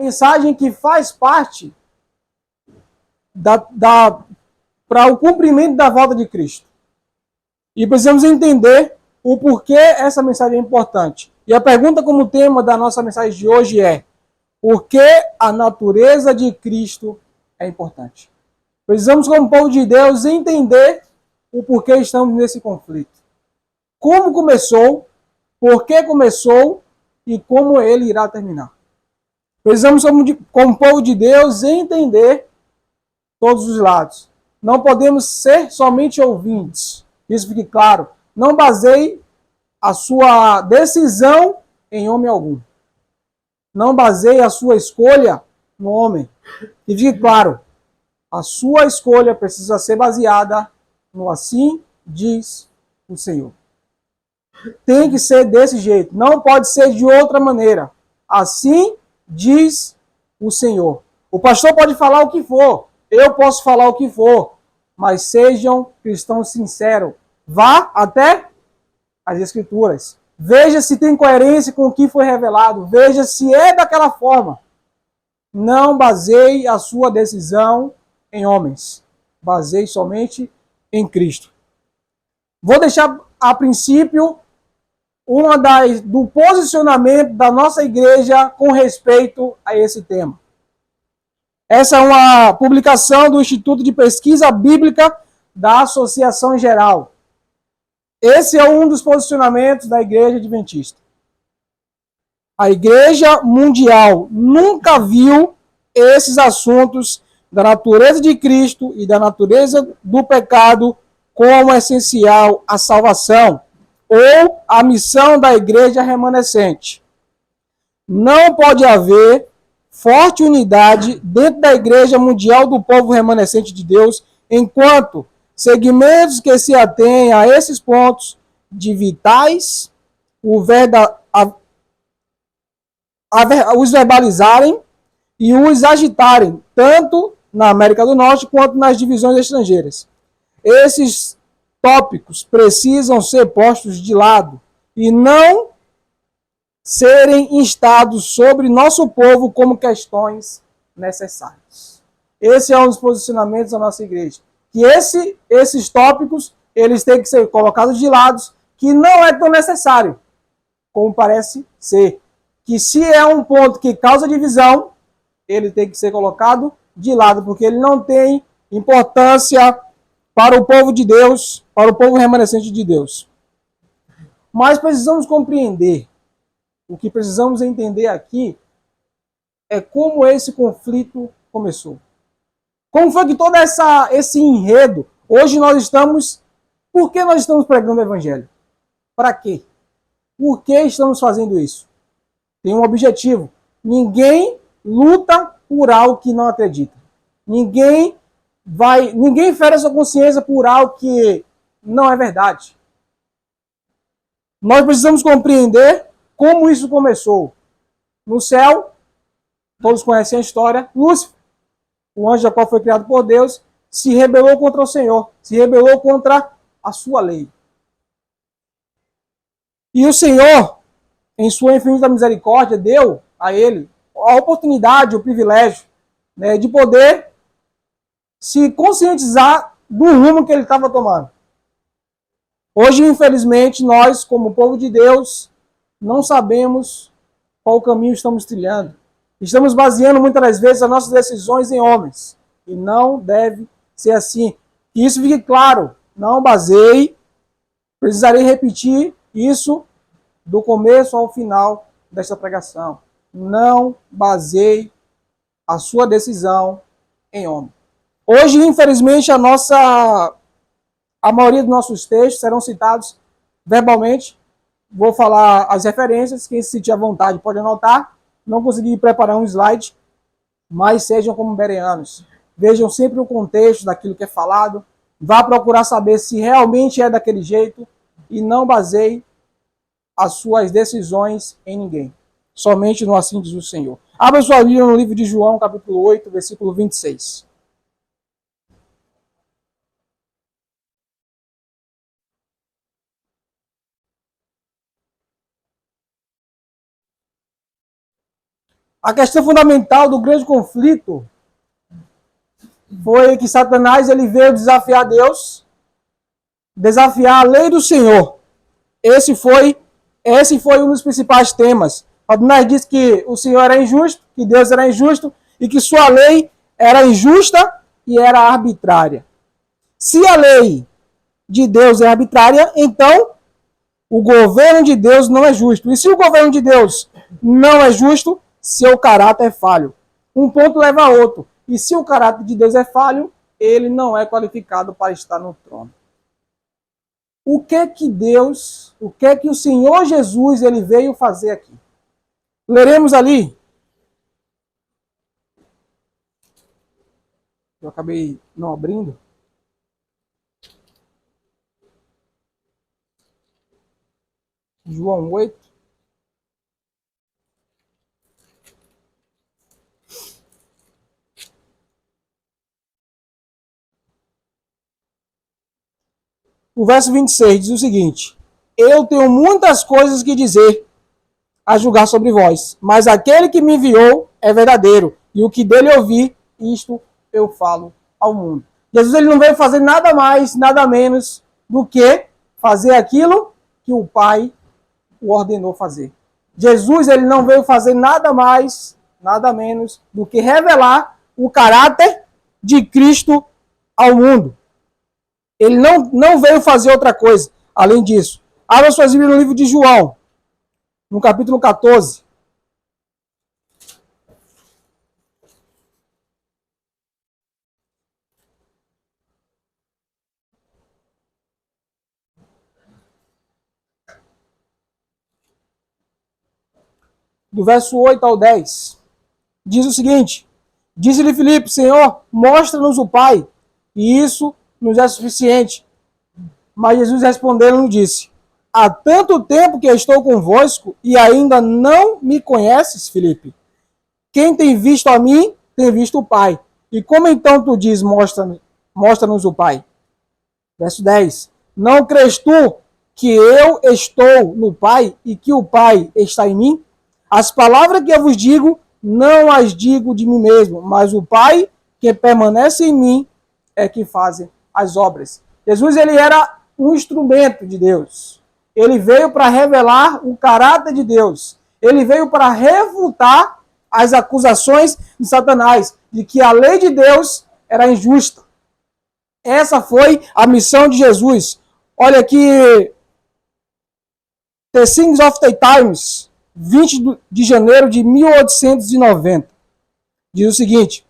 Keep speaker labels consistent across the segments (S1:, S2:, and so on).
S1: mensagem que faz parte para o cumprimento da volta de Cristo. E precisamos entender o porquê essa mensagem é importante. E a pergunta como tema da nossa mensagem de hoje é: por que a natureza de Cristo é importante? Precisamos, como povo de Deus, entender o porquê estamos nesse conflito. Como começou, por que começou e como ele irá terminar. Precisamos, como povo de Deus, entender todos os lados. Não podemos ser somente ouvintes. Isso fique claro. Não baseie a sua decisão em homem algum. Não baseie a sua escolha no homem. E fique claro, a sua escolha precisa ser baseada no assim diz o Senhor. Tem que ser desse jeito. Não pode ser de outra maneira. Assim diz o Senhor. O pastor pode falar o que for. Eu posso falar o que for. Mas sejam cristãos sinceros. Vá até as Escrituras. Veja se tem coerência com o que foi revelado. Veja se é daquela forma. Não baseie a sua decisão em homens. Baseie somente em Cristo. Vou deixar a princípio do posicionamento da nossa igreja com respeito a esse tema. Essa é uma publicação do Instituto de Pesquisa Bíblica da Associação Geral. Esse é um dos posicionamentos da Igreja Adventista. A Igreja Mundial nunca viu esses assuntos da natureza de Cristo e da natureza do pecado como essencial à salvação ou a missão da igreja remanescente. Não pode haver forte unidade dentro da igreja mundial do povo remanescente de Deus, enquanto segmentos que se atêm a esses pontos de vitais os verbalizarem e os agitarem, tanto na América do Norte quanto nas divisões estrangeiras. Esses tópicos precisam ser postos de lado e não serem instados sobre nosso povo como questões necessárias. Esse é um dos posicionamentos da nossa igreja. Que esses tópicos eles têm que ser colocados de lado, que não é tão necessário como parece ser. Que se é um ponto que causa divisão, ele tem que ser colocado de lado, porque ele não tem importância para o povo de Deus, para o povo remanescente de Deus. Mas precisamos compreender, o que precisamos entender aqui é como esse conflito começou. Como foi que todo esse enredo, hoje por que nós estamos pregando o evangelho? Para quê? Por que estamos fazendo isso? Tem um objetivo. Ninguém luta por algo que não acredita. Ninguém fere a sua consciência por algo que não é verdade. Nós precisamos compreender como isso começou. No céu, todos conhecem a história, Lúcifer, o anjo da qual foi criado por Deus, se rebelou contra o Senhor, se rebelou contra a sua lei. E o Senhor, em sua infinita misericórdia, deu a ele a oportunidade, o privilégio, né, de poder se conscientizar do rumo que ele estava tomando. Hoje, infelizmente, nós, como povo de Deus, não sabemos qual caminho estamos trilhando. Estamos baseando muitas das vezes as nossas decisões em homens. E não deve ser assim. Que isso fique claro. Não baseie. Precisarei repetir isso do começo ao final desta pregação. Não baseie a sua decisão em homem. Hoje, infelizmente, a maioria dos nossos textos serão citados verbalmente. Vou falar as referências, quem se sentir à vontade pode anotar. Não consegui preparar um slide, mas sejam como bereanos. Vejam sempre o contexto daquilo que é falado. Vá procurar saber se realmente é daquele jeito e não baseie as suas decisões em ninguém. Somente no assim diz o Senhor. Abra sua Bíblia no livro de João, capítulo 8, versículo 26. A questão fundamental do grande conflito foi que Satanás ele veio desafiar Deus, desafiar a lei do Senhor. Esse foi um dos principais temas. Satanás disse que o Senhor era injusto, que Deus era injusto e que sua lei era injusta e era arbitrária. Se a lei de Deus é arbitrária, então o governo de Deus não é justo. E se o governo de Deus não é justo, seu caráter é falho. Um ponto leva a outro. E se o caráter de Deus é falho, ele não é qualificado para estar no trono. O que que o Senhor Jesus ele veio fazer aqui? Leremos ali. Eu acabei não abrindo. João 8. O verso 26 diz o seguinte: eu tenho muitas coisas que dizer a julgar sobre vós, mas aquele que me enviou é verdadeiro, e o que dele ouvi, isto eu falo ao mundo. Jesus ele não veio fazer nada mais, nada menos do que fazer aquilo que o Pai o ordenou fazer. Jesus ele não veio fazer nada mais, nada menos do que revelar o caráter de Cristo ao mundo. Ele não veio fazer outra coisa além disso. Abra suas Bíblias no livro de João, no capítulo 14. Do verso 8 ao 10. Diz o seguinte: disse-lhe Filipe, Senhor, mostra-nos o Pai, e isso nos é suficiente. Mas Jesus respondendo disse: há tanto tempo que eu estou convosco e ainda não me conheces, Filipe. Quem tem visto a mim, tem visto o Pai. E como então tu diz, mostra-nos o Pai? Verso 10. Não crês tu que eu estou no Pai e que o Pai está em mim? As palavras que eu vos digo, não as digo de mim mesmo, mas o Pai que permanece em mim é que faz as obras. Jesus ele era um instrumento de Deus. Ele veio para revelar o caráter de Deus. Ele veio para refutar as acusações de Satanás, de que a lei de Deus era injusta. Essa foi a missão de Jesus. Olha aqui, The Things of the Times, 20 de janeiro de 1890. Diz o seguinte: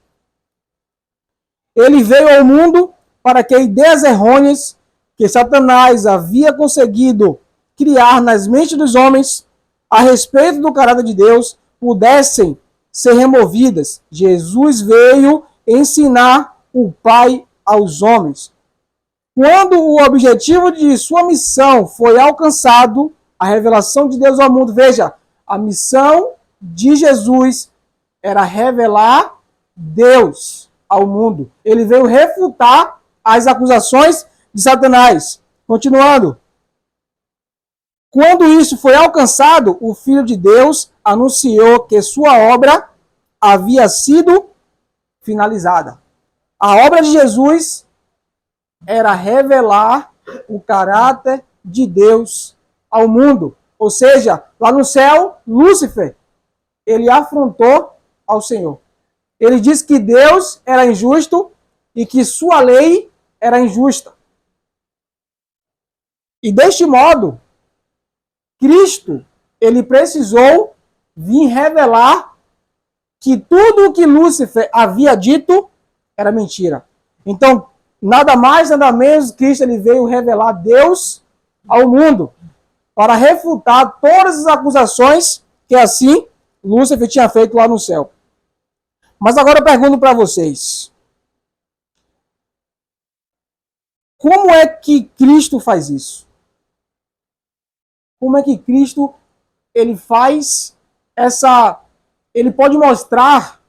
S1: ele veio ao mundo para que ideias errôneas que Satanás havia conseguido criar nas mentes dos homens a respeito do caráter de Deus pudessem ser removidas. Jesus veio ensinar o Pai aos homens. Quando o objetivo de sua missão foi alcançado, a revelação de Deus ao mundo, veja, a missão de Jesus era revelar Deus ao mundo. Ele veio refutar as acusações de Satanás. Continuando. Quando isso foi alcançado, o Filho de Deus anunciou que sua obra havia sido finalizada. A obra de Jesus era revelar o caráter de Deus ao mundo. Ou seja, lá no céu, Lúcifer, ele afrontou ao Senhor. Ele disse que Deus era injusto e que sua lei era injusta. E deste modo, Cristo, ele precisou vir revelar que tudo o que Lúcifer havia dito era mentira. Então, nada mais, nada menos, Cristo ele veio revelar Deus ao mundo para refutar todas as acusações que assim Lúcifer tinha feito lá no céu. Mas agora eu pergunto para vocês: como é que Cristo faz isso? Como é que Cristo ele faz ele pode mostrar,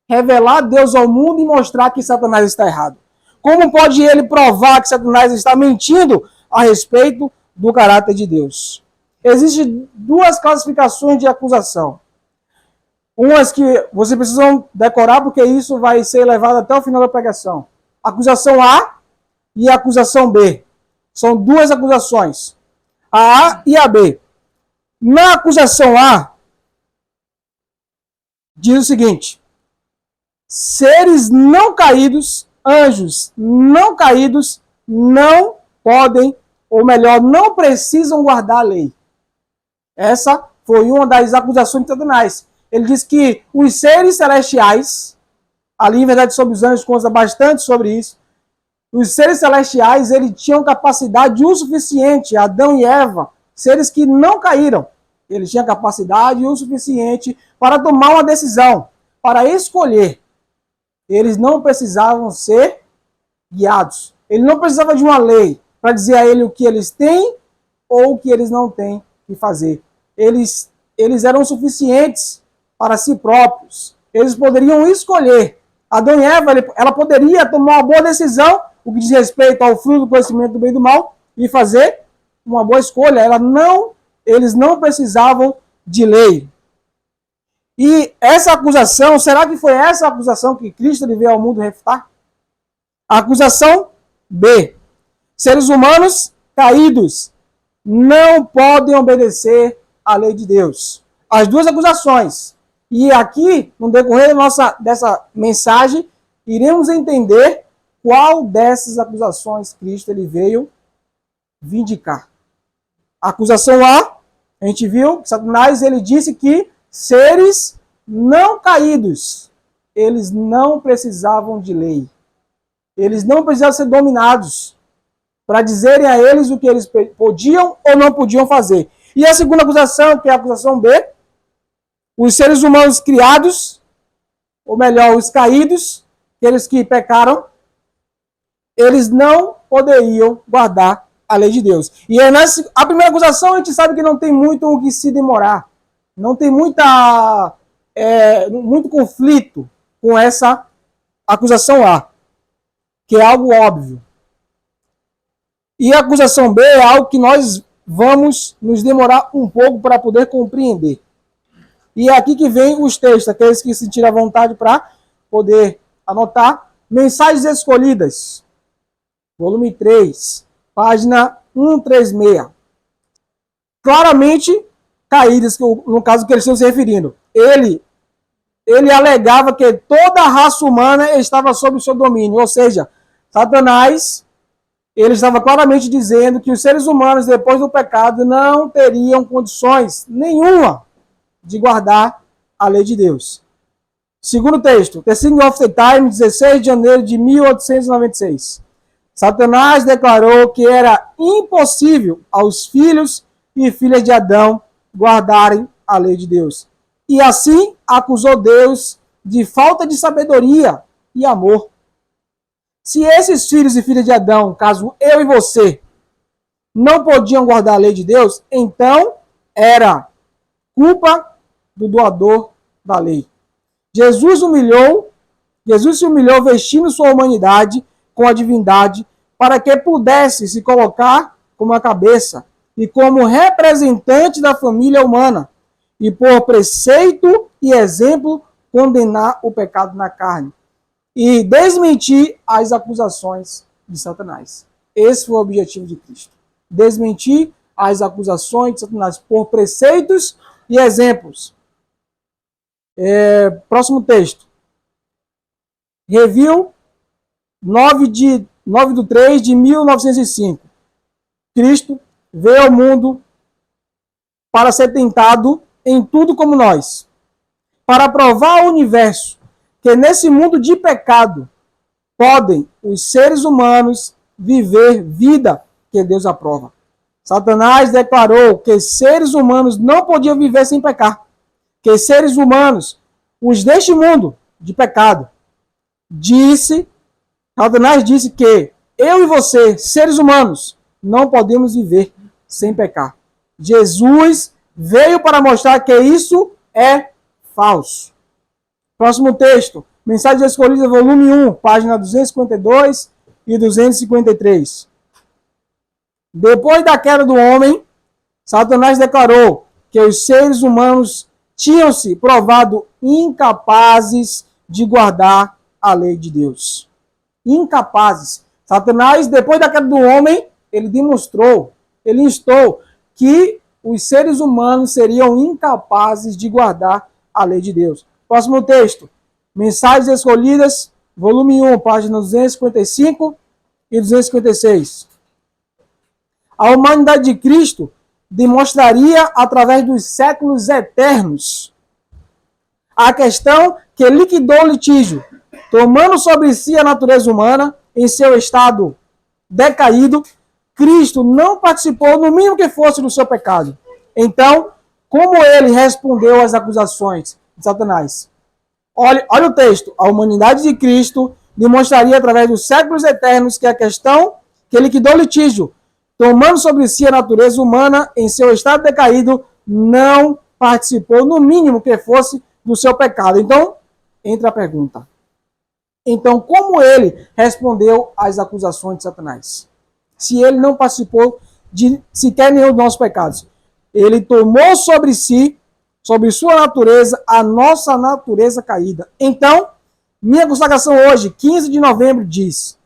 S1: revelar Deus ao mundo e mostrar que Satanás está errado? Como pode ele provar que Satanás está mentindo a respeito do caráter de Deus? Existem duas classificações de acusação. Umas que vocês precisam decorar, porque isso vai ser levado até o final da pregação. Acusação A e acusação B. São duas acusações. A A e a B. Na acusação A, diz o seguinte: seres não caídos, anjos não caídos, não podem, ou melhor, não precisam guardar a lei. Essa foi uma das acusações de Satanás. Ele diz que os seres celestiais, ali em verdade sobre os anjos consta bastante sobre isso, os seres celestiais, eles tinham capacidade o suficiente, Adão e Eva, seres que não caíram, eles tinham capacidade o suficiente para tomar uma decisão, para escolher. Eles não precisavam ser guiados. Ele não precisava de uma lei para dizer a ele o que eles têm ou o que eles não têm que fazer. Eles eram suficientes para si próprios. Eles poderiam escolher. Adão e Eva, ela poderia tomar uma boa decisão, o que diz respeito ao fruto do conhecimento do bem e do mal, e fazer uma boa escolha. Eles não precisavam de lei. E essa acusação, será que foi essa acusação que Cristo veio ao mundo refutar? A acusação B. Seres humanos caídos não podem obedecer à lei de Deus. As duas acusações. E aqui, no decorrer dessa mensagem, iremos entender qual dessas acusações Cristo veio vindicar. A acusação A, a gente viu que Satanás disse que seres não caídos, eles não precisavam de lei. Eles não precisavam ser dominados para dizerem a eles o que eles podiam ou não podiam fazer. E a segunda acusação, que é a acusação B, os seres humanos criados, ou melhor, os caídos, aqueles que pecaram, eles não poderiam guardar a lei de Deus. E a primeira acusação a gente sabe que não tem muito o que se demorar. Não tem muito conflito com essa acusação A, que é algo óbvio. E a acusação B é algo que nós vamos nos demorar um pouco para poder compreender. E é aqui que vem os textos, aqueles que se sentirem à vontade para poder anotar. Mensagens Escolhidas, volume 3, página 136. Claramente caídas, no caso que eles estão se referindo. Ele alegava que toda a raça humana estava sob o seu domínio, ou seja, Satanás, ele estava claramente dizendo que os seres humanos, depois do pecado, não teriam condições nenhuma de guardar a lei de Deus. Segundo texto, The Sign of the Time, 16 de janeiro de 1896. Satanás declarou que era impossível aos filhos e filhas de Adão guardarem a lei de Deus. E assim acusou Deus de falta de sabedoria e amor. Se esses filhos e filhas de Adão, caso eu e você, não podiam guardar a lei de Deus, então era culpa do doador da lei. Jesus se humilhou vestindo sua humanidade com a divindade para que pudesse se colocar como a cabeça e como representante da família humana e por preceito e exemplo condenar o pecado na carne e desmentir as acusações de Satanás. Esse foi o objetivo de Cristo. Desmentir as acusações de Satanás por preceitos e exemplos. Próximo texto. Review 9/3 de 1905. Cristo veio ao mundo para ser tentado em tudo como nós, para provar ao universo que nesse mundo de pecado podem os seres humanos viver vida que Deus aprova. Satanás declarou que seres humanos não podiam viver sem pecar, que seres humanos, os deste mundo de pecado, Satanás disse que eu e você, seres humanos, não podemos viver sem pecar. Jesus veio para mostrar que isso é falso. Próximo texto, Mensagens Escolhidas, volume 1, página 252 e 253. Depois da queda do homem, Satanás declarou que os seres humanos tinham-se provado incapazes de guardar a lei de Deus. Incapazes. Satanás, depois da queda do homem, ele demonstrou, ele instou que os seres humanos seriam incapazes de guardar a lei de Deus. Próximo texto. Mensagens Escolhidas, volume 1, página 255 e 256. A humanidade de Cristo demonstraria, através dos séculos eternos, a questão que liquidou o litígio, tomando sobre si a natureza humana em seu estado decaído. Cristo não participou, no mínimo que fosse, do seu pecado. Então, como ele respondeu às acusações de Satanás? Olha o texto. A humanidade de Cristo demonstraria, através dos séculos eternos, que a questão que liquidou o litígio, tomando sobre si a natureza humana em seu estado decaído, não participou, no mínimo que fosse, do seu pecado. Então, entra a pergunta. Então, como ele respondeu às acusações de Satanás? Se ele não participou de sequer nenhum dos nossos pecados. Ele tomou sobre si, sobre sua natureza, a nossa natureza caída. Então, minha consagração hoje, 15 de novembro, diz: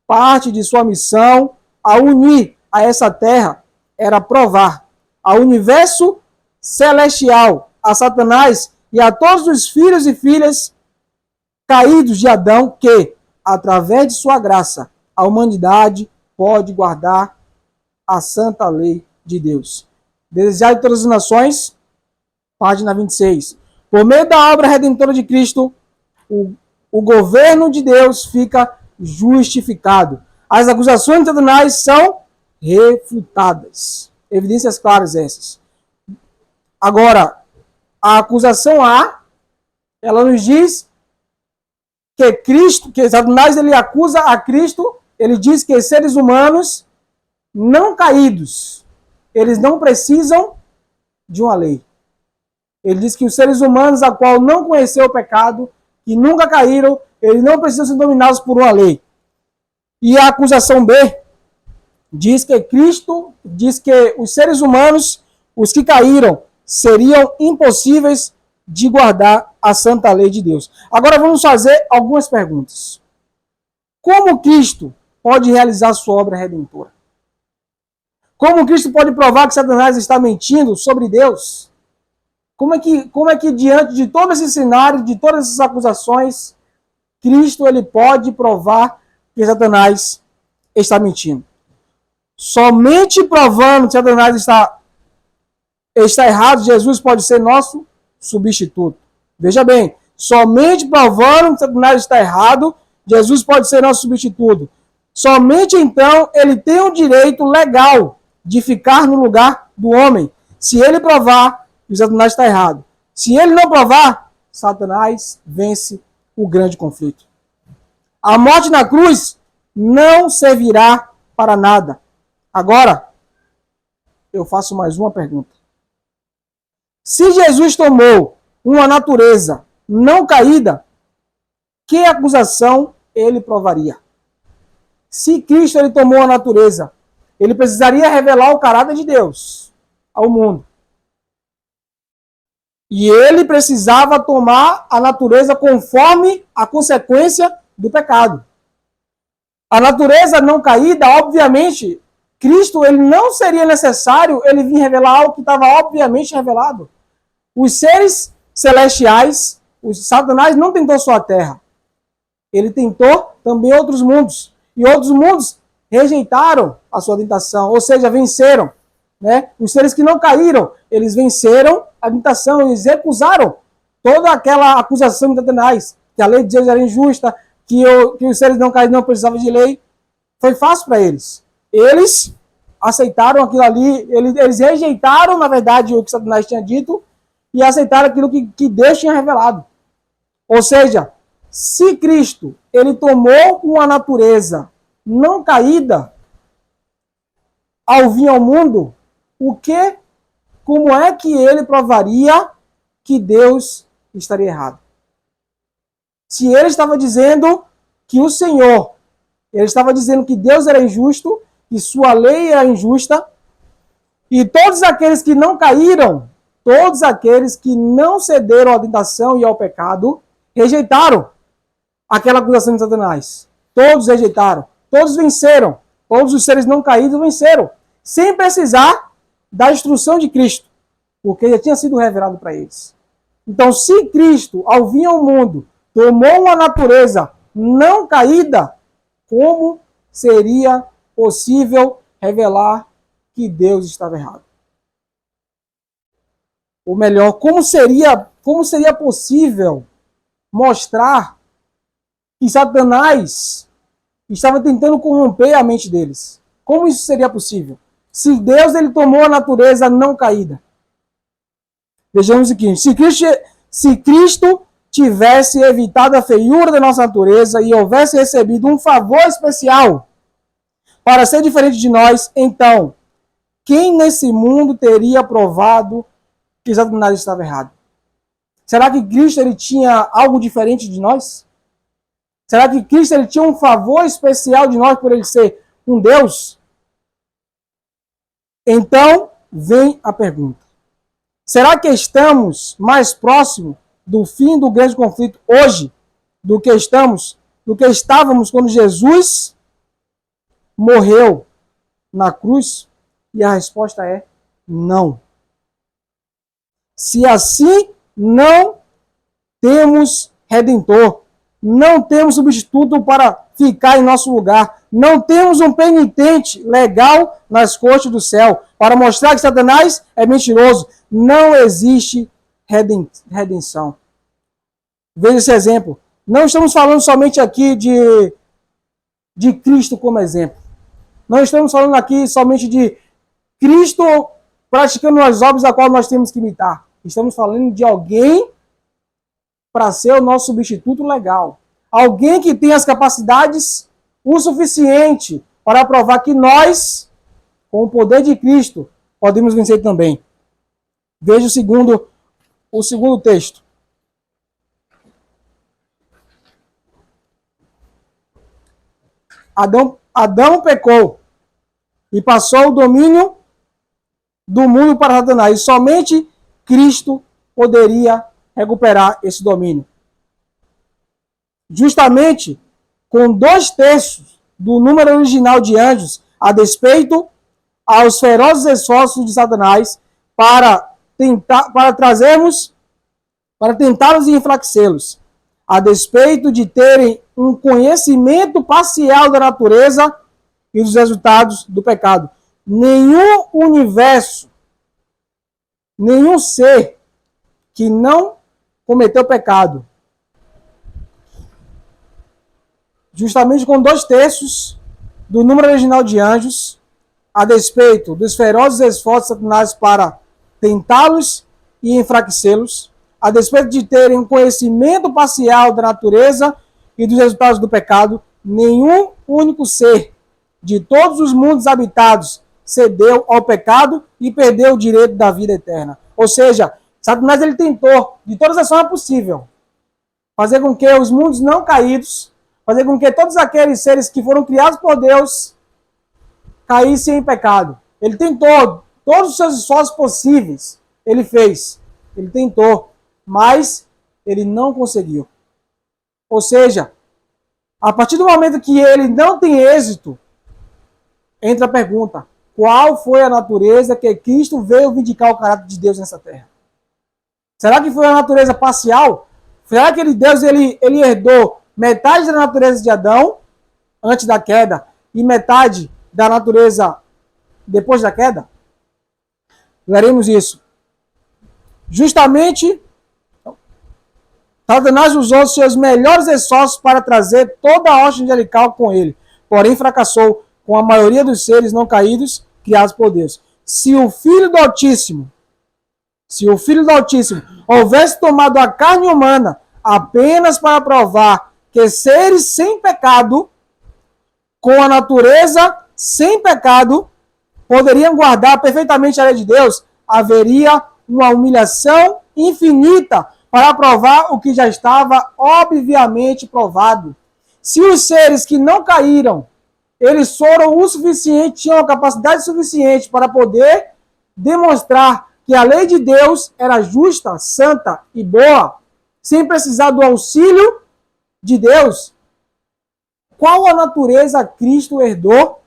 S1: parte de sua missão a unir a essa terra era provar ao universo celestial, a Satanás e a todos os filhos e filhas caídos de Adão que, através de sua graça, a humanidade pode guardar a santa lei de Deus. Desejado de todas as nações, página 26. Por meio da obra redentora de Cristo, o governo de Deus fica justificado. As acusações de Satanás são refutadas. Evidências claras essas. Agora, a acusação A, ela nos diz que Satanás ele acusa a Cristo, ele diz que seres humanos não caídos, eles não precisam de uma lei. Ele diz que os seres humanos, a qual não conheceu o pecado, que nunca caíram, eles não precisam ser dominados por uma lei. E a acusação B diz que Cristo, diz que os seres humanos, os que caíram, seriam impossíveis de guardar a santa lei de Deus. Agora vamos fazer algumas perguntas. Como Cristo pode realizar sua obra redentora? Como Cristo pode provar que Satanás está mentindo sobre Deus? Como é que diante de todo esse cenário, de todas essas acusações, Cristo ele pode provar que Satanás está mentindo? Somente provando que Satanás está errado, Jesus pode ser nosso substituto. Veja bem, somente provando que Satanás está errado, Jesus pode ser nosso substituto. Somente então ele tem o direito legal de ficar no lugar do homem. Se ele provar que Satanás está errado. Se ele não provar, Satanás vence o grande conflito. A morte na cruz não servirá para nada. Agora, eu faço mais uma pergunta. Se Jesus tomou uma natureza não caída, que acusação ele provaria? Se Cristo ele tomou a natureza, ele precisaria revelar o caráter de Deus ao mundo. E ele precisava tomar a natureza conforme a consequência do pecado. A natureza não caída, obviamente, Cristo ele não seria necessário ele vir revelar algo que estava obviamente revelado. Os seres celestiais, os Satanás não tentou só a terra. Ele tentou também outros mundos. E outros mundos rejeitaram a sua tentação, ou seja, venceram. Né? Os seres que não caíram, eles venceram a tentação, eles recusaram toda aquela acusação de Satanás, que a lei de Deus era injusta, que os seres não caídos não precisavam de lei. Foi fácil para eles. Eles aceitaram aquilo ali, eles rejeitaram, na verdade, o que Satanás tinha dito e aceitaram aquilo que Deus tinha revelado. Ou seja, se Cristo ele tomou uma natureza não caída ao vir ao mundo, como é que ele provaria que Deus estaria errado? Se ele estava dizendo que o Senhor, ele estava dizendo que Deus era injusto, que sua lei era injusta, e todos aqueles que não caíram, todos aqueles que não cederam à tentação e ao pecado rejeitaram aquela acusação de Satanás. Todos rejeitaram. Todos venceram. Todos os seres não caídos venceram. Sem precisar da instrução de Cristo. Porque já tinha sido revelado para eles. Então, se Cristo, ao vir ao mundo, tomou uma natureza não caída, como seria possível revelar que Deus estava errado? Ou melhor, como seria possível mostrar que Satanás estava tentando corromper a mente deles? Como isso seria possível? Se Deus ele tomou a natureza não caída. Vejamos o seguinte, se Cristo tivesse evitado a feiura da nossa natureza e houvesse recebido um favor especial para ser diferente de nós, então, quem nesse mundo teria provado que Satanás estava errado? Será que Cristo ele tinha algo diferente de nós? Será que Cristo ele tinha um favor especial de nós por ele ser um Deus? Então, vem a pergunta. Será que estamos mais próximos do fim do grande conflito hoje do que estávamos quando Jesus morreu na cruz? E a resposta é não. Se assim, não temos redentor, não temos substituto para ficar em nosso lugar, não temos um penitente legal nas cortes do céu para mostrar que Satanás é mentiroso. Não existe redenção. Veja esse exemplo. Não estamos falando somente aqui de Cristo como exemplo. Não estamos falando aqui somente de Cristo praticando as obras a qual nós temos que imitar. Estamos falando de alguém para ser o nosso substituto legal. Alguém que tem as capacidades o suficiente para provar que nós, com o poder de Cristo, podemos vencer também. Veja o segundo texto. Adão pecou e passou o domínio do mundo para Satanás. E somente Cristo poderia recuperar esse domínio. Justamente com 2/3 do número original de anjos, a despeito aos ferozes esforços de Satanás para tentá-los e enfraquecê-los, a despeito de terem um conhecimento parcial da natureza e dos resultados do pecado. Nenhum universo, nenhum ser que não cometeu pecado, justamente com 2/3 do número original de anjos, a despeito dos ferozes esforços de Satanás para tentá-los e enfraquecê-los, a despeito de terem um conhecimento parcial da natureza e dos resultados do pecado, nenhum único ser de todos os mundos habitados cedeu ao pecado e perdeu o direito da vida eterna. Ou seja, Satanás ele tentou, de todas as formas possíveis, fazer com que os mundos não caídos, fazer com que todos aqueles seres que foram criados por Deus caíssem em pecado. Ele tentou, todos os seus esforços possíveis, ele fez. Ele tentou, mas ele não conseguiu. Ou seja, a partir do momento que ele não tem êxito, entra a pergunta: qual foi a natureza que Cristo veio vindicar o caráter de Deus nessa terra? Será que foi a natureza parcial? Será que Deus ele herdou metade da natureza de Adão antes da queda e metade da natureza depois da queda? Veremos isso. Justamente, Satanás usou seus melhores esforços para trazer toda a hoste angelical com ele, porém fracassou com a maioria dos seres não caídos criados por Deus. Se o Filho do Altíssimo houvesse tomado a carne humana apenas para provar que seres sem pecado, com a natureza sem pecado, poderiam guardar perfeitamente a lei de Deus, haveria uma humilhação infinita para provar o que já estava obviamente provado. Se os seres que não caíram, eles foram o suficiente, tinham a capacidade suficiente para poder demonstrar que a lei de Deus era justa, santa e boa, sem precisar do auxílio de Deus, qual a natureza Cristo herdou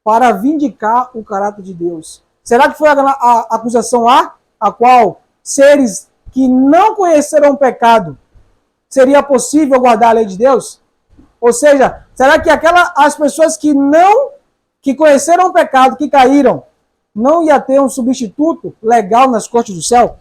S1: para vindicar o caráter de Deus? Será que foi a acusação a qual seres que não conheceram o pecado seria possível guardar a lei de Deus? Ou seja, será que as pessoas que conheceram o pecado, que caíram, não ia ter um substituto legal nas cortes do céu?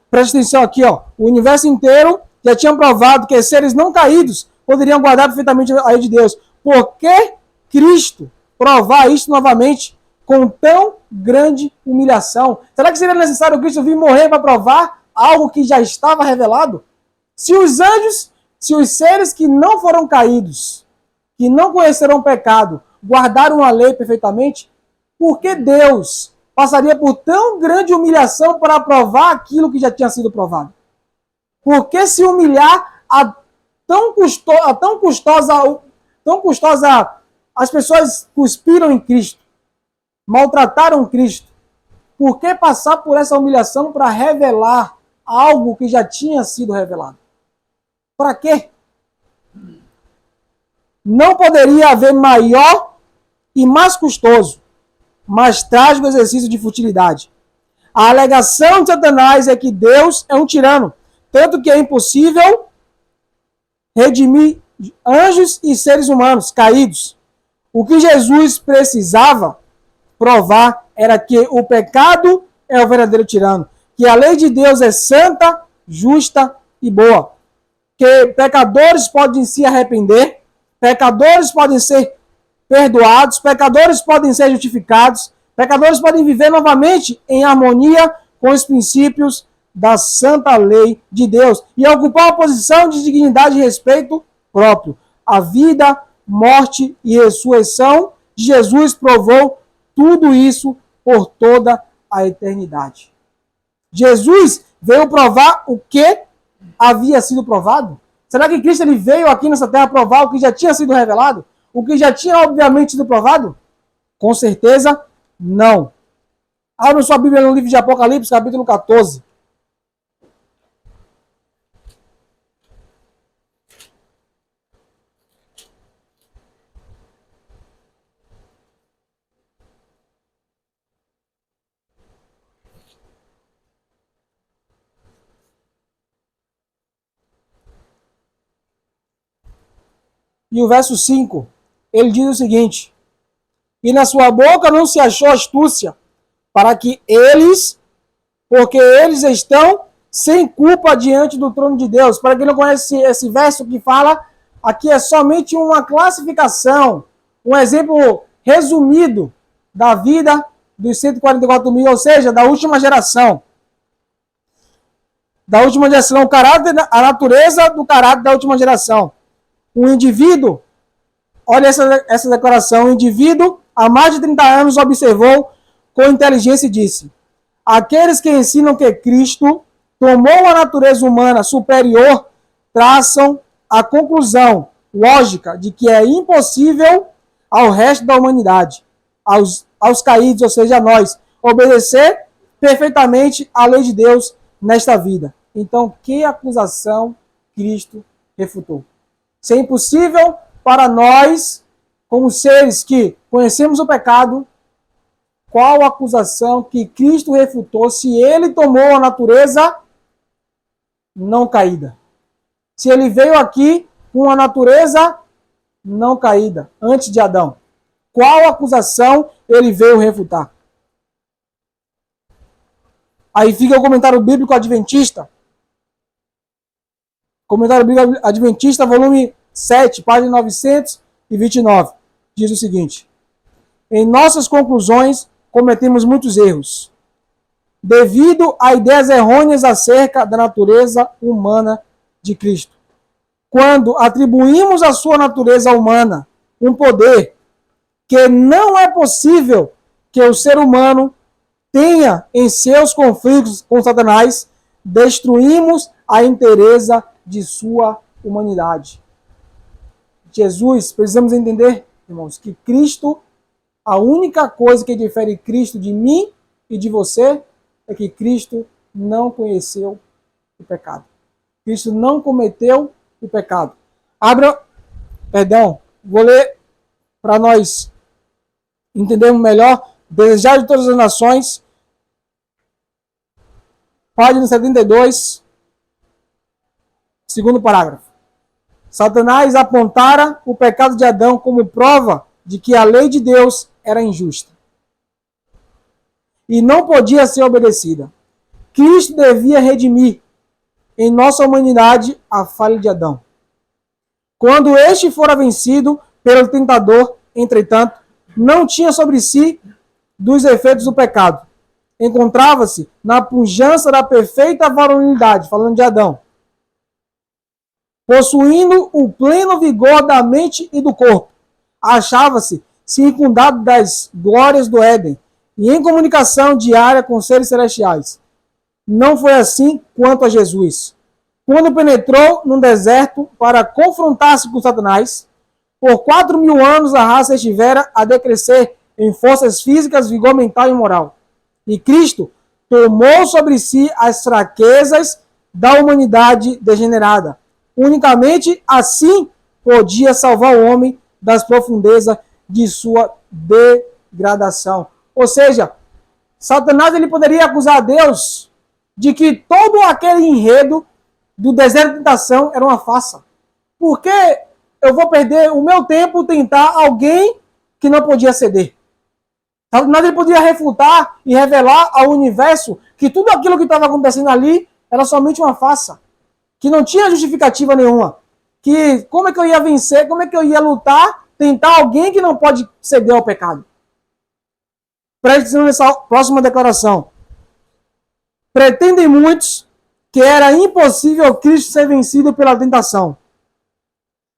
S1: Presta atenção aqui, ó. O universo inteiro já tinha provado que seres não caídos poderiam guardar perfeitamente a lei de Deus. Por que Cristo provar isso novamente com tão grande humilhação? Será que seria necessário Cristo vir morrer para provar algo que já estava revelado? Se os anjos, se os seres que não foram caídos, que não conheceram o pecado, guardaram a lei perfeitamente, por que Deus passaria por tão grande humilhação para provar aquilo que já tinha sido provado? Por que se humilhar a tão custosa, as pessoas cuspiram em Cristo, maltrataram Cristo? Por que passar por essa humilhação para revelar algo que já tinha sido revelado? Para quê? Não poderia haver maior e mais custoso, mais trágico exercício de futilidade. A alegação de Satanás é que Deus é um tirano, tanto que é impossível redimir anjos e seres humanos caídos. O que Jesus precisava provar era que o pecado é o verdadeiro tirano, que a lei de Deus é santa, justa e boa, que pecadores podem se arrepender, pecadores podem ser perdoados, pecadores podem ser justificados, pecadores podem viver novamente em harmonia com os princípios da santa lei de Deus e ocupar uma posição de dignidade e respeito próprio. A vida, morte e ressurreição de Jesus provou tudo isso por toda a eternidade. Jesus veio provar o que havia sido provado? Será que Cristo ele veio aqui nessa terra provar o que já tinha sido revelado? O que já tinha obviamente sido provado? Com certeza, não. Abra sua Bíblia no livro de Apocalipse, capítulo 14. E o verso 5, ele diz o seguinte: e na sua boca não se achou astúcia, para que porque eles estão sem culpa diante do trono de Deus. Para quem não conhece esse verso que fala, aqui é somente uma classificação, um exemplo resumido da vida dos 144 mil, ou seja, da última geração. Da última geração, o caráter, a natureza do caráter da última geração. Um indivíduo, olha essa declaração, o indivíduo há mais de 30 anos observou com inteligência e disse: aqueles que ensinam que Cristo tomou a natureza humana superior traçam a conclusão lógica de que é impossível ao resto da humanidade, aos caídos, ou seja, a nós, obedecer perfeitamente à lei de Deus nesta vida. Então, que acusação Cristo refutou? Se é impossível para nós, como seres que conhecemos o pecado, qual a acusação que Cristo refutou se ele tomou a natureza não caída? Se ele veio aqui com a natureza não caída, antes de Adão, qual acusação ele veio refutar? Aí fica o comentário bíblico adventista. Comentário bíblico adventista, volume 7, página 929. Diz o seguinte: em nossas conclusões, cometemos muitos erros, devido a ideias errôneas acerca da natureza humana de Cristo. Quando atribuímos à sua natureza humana um poder que não é possível que o ser humano tenha em seus conflitos com Satanás, destruímos a inteireza de sua humanidade. Jesus, precisamos entender, irmãos, que Cristo, a única coisa que difere Cristo de mim e de você é que Cristo não conheceu o pecado. Cristo não cometeu o pecado. Vou ler para nós entendermos melhor. Desejar de todas as nações, página 72, segundo parágrafo. Satanás apontara o pecado de Adão como prova de que a lei de Deus era injusta e não podia ser obedecida. Cristo devia redimir em nossa humanidade a falha de Adão. Quando este fora vencido pelo tentador, entretanto, não tinha sobre si dos efeitos do pecado. Encontrava-se na pujança da perfeita varonilidade, falando de Adão, possuindo o pleno vigor da mente e do corpo. Achava-se circundado das glórias do Éden e em comunicação diária com seres celestiais. Não foi assim quanto a Jesus. Quando penetrou no deserto para confrontar-se com Satanás, por 4.000 anos a raça estivera a decrescer em forças físicas, vigor mental e moral. E Cristo tomou sobre si as fraquezas da humanidade degenerada. Unicamente assim podia salvar o homem das profundezas de sua degradação. Ou seja, Satanás ele poderia acusar a Deus de que todo aquele enredo do deserto de tentação era uma farsa. Por que eu vou perder o meu tempo tentar alguém que não podia ceder? Satanás ele podia refutar e revelar ao universo que tudo aquilo que estava acontecendo ali era somente uma farsa, que não tinha justificativa nenhuma, que como é que eu ia vencer, como é que eu ia lutar, tentar alguém que não pode ceder ao pecado. Preste atenção nessa próxima declaração. Pretendem muitos que era impossível Cristo ser vencido pela tentação.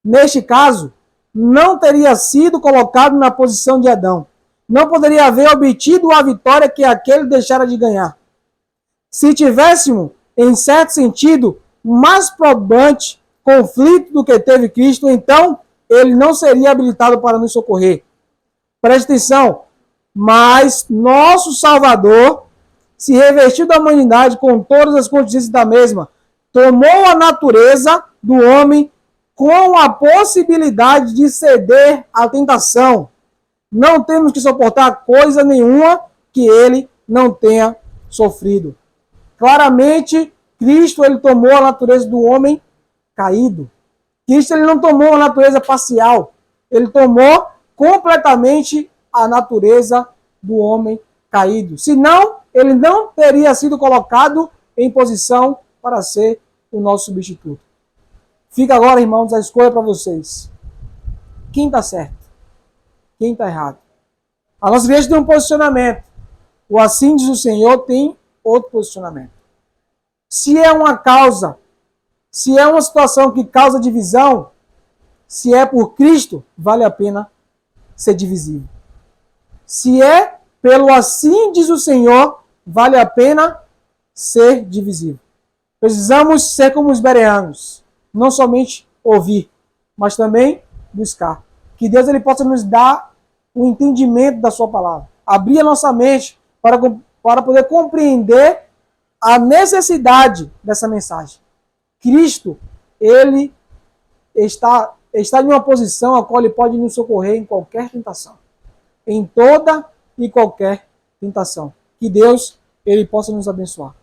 S1: Neste caso, não teria sido colocado na posição de Adão. Não poderia haver obtido a vitória que aquele deixara de ganhar. Se tivéssemos, em certo sentido, mais probante conflito do que teve Cristo, então ele não seria habilitado para nos socorrer. Preste atenção. Mas nosso Salvador se revestiu da humanidade com todas as contingências da mesma, tomou a natureza do homem com a possibilidade de ceder à tentação. Não temos que suportar coisa nenhuma que ele não tenha sofrido. Claramente, Cristo ele tomou a natureza do homem caído. Cristo ele não tomou a natureza parcial. Ele tomou completamente a natureza do homem caído. Senão, ele não teria sido colocado em posição para ser o nosso substituto. Fica agora, irmãos, a escolha para vocês. Quem está certo? Quem está errado? A nossa igreja tem um posicionamento. O assim diz o Senhor tem outro posicionamento. Se é uma causa, se é uma situação que causa divisão, se é por Cristo, vale a pena ser divisível. Se é pelo assim diz o Senhor, vale a pena ser divisível. Precisamos ser como os bereanos, não somente ouvir, mas também buscar. Que Deus ele possa nos dar o entendimento da sua palavra. Abrir a nossa mente para poder compreender a necessidade dessa mensagem. Cristo, ele está em uma posição a qual ele pode nos socorrer em qualquer tentação. Em toda e qualquer tentação. Que Deus ele possa nos abençoar.